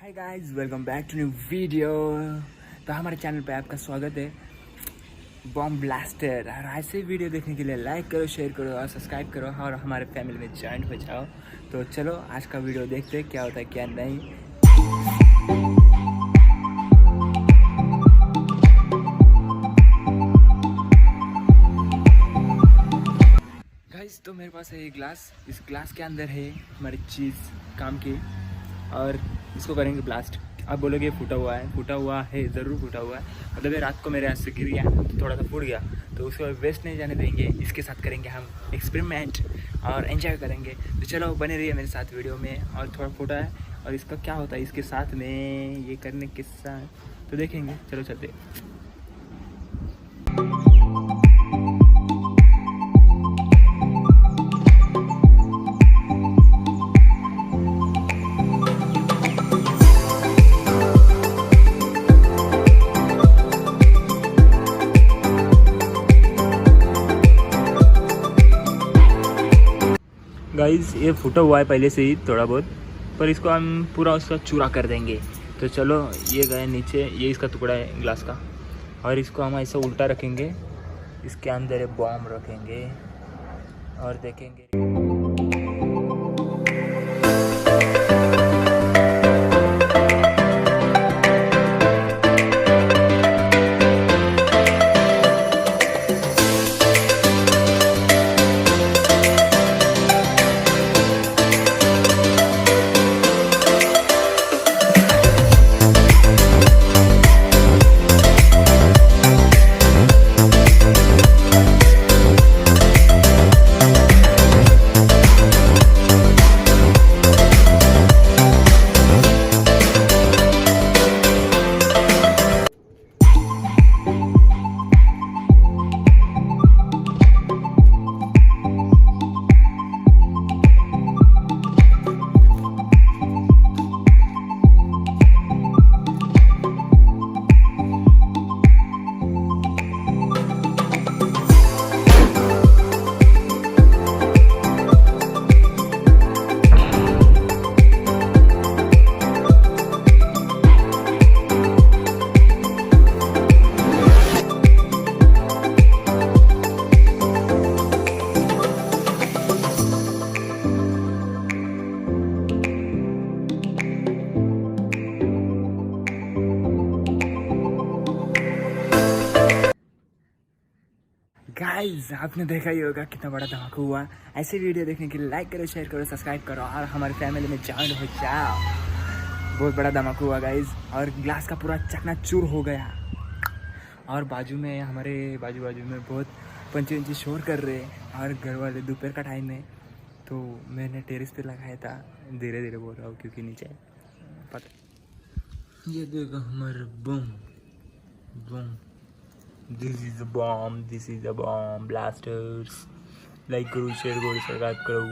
Hi guys, welcome back to new video. तो हमारे channel पे आपका स्वागत है। बॉम्ब ब्लास्टर और ऐसे वीडियो देखने के लिए लाइक करो, शेयर करो और सब्सक्राइब करो और हमारे फैमिली में ज्वाइन हो जाओ। तो चलो आज का वीडियो देखते हैं क्या होता है क्या नहीं। गाइस, तो मेरे पास है ये ग्लास। इस ग्लास के अंदर है हमारी चीज़ काम की और इसको करेंगे ब्लास्ट। आप बोलोगे फूटा हुआ है, ज़रूर फूटा हुआ है। मतलब ये रात को मेरे हाथ से गिर गया तो थोड़ा सा फूट गया, तो उसको वेस्ट नहीं जाने देंगे। इसके साथ करेंगे हम एक्सपेरिमेंट और एंजॉय करेंगे। तो चलो बने रहिए मेरे साथ वीडियो में। और थोड़ा फूटा है और इसका क्या होता है इसके साथ में ये करने के साथ तो देखेंगे। चलो चलते। गाइस, ये फूटा हुआ है पहले से ही थोड़ा बहुत, पर इसको हम पूरा उसका चूरा कर देंगे। तो चलो, ये गए नीचे, ये इसका टुकड़ा है ग्लास का और इसको हम ऐसा उल्टा रखेंगे। इसके अंदर बॉम्ब रखेंगे और देखेंगे। गाइस, आपने देखा ही होगा कितना बड़ा धमाका हुआ। ऐसे वीडियो देखने के लिए लाइक करो, शेयर करो, सब्सक्राइब करो और हमारे फैमिली में ज्वाइन हो जाओ। बहुत बड़ा धमाका हुआ गाइस, और ग्लास का पूरा चकनाचूर हो गया। और हमारे बाजू में बहुत पंची शोर कर रहे हैं और घर वाले दोपहर का टाइम है। तो मैंने टेरेस पे लगाया था, धीरे धीरे बोल रहा हूँ क्योंकि नीचे पता। ये देखो हमारा बम बम। This is a bomb blasters. Like करो, शेयर करो, सब्सक्राइब करो।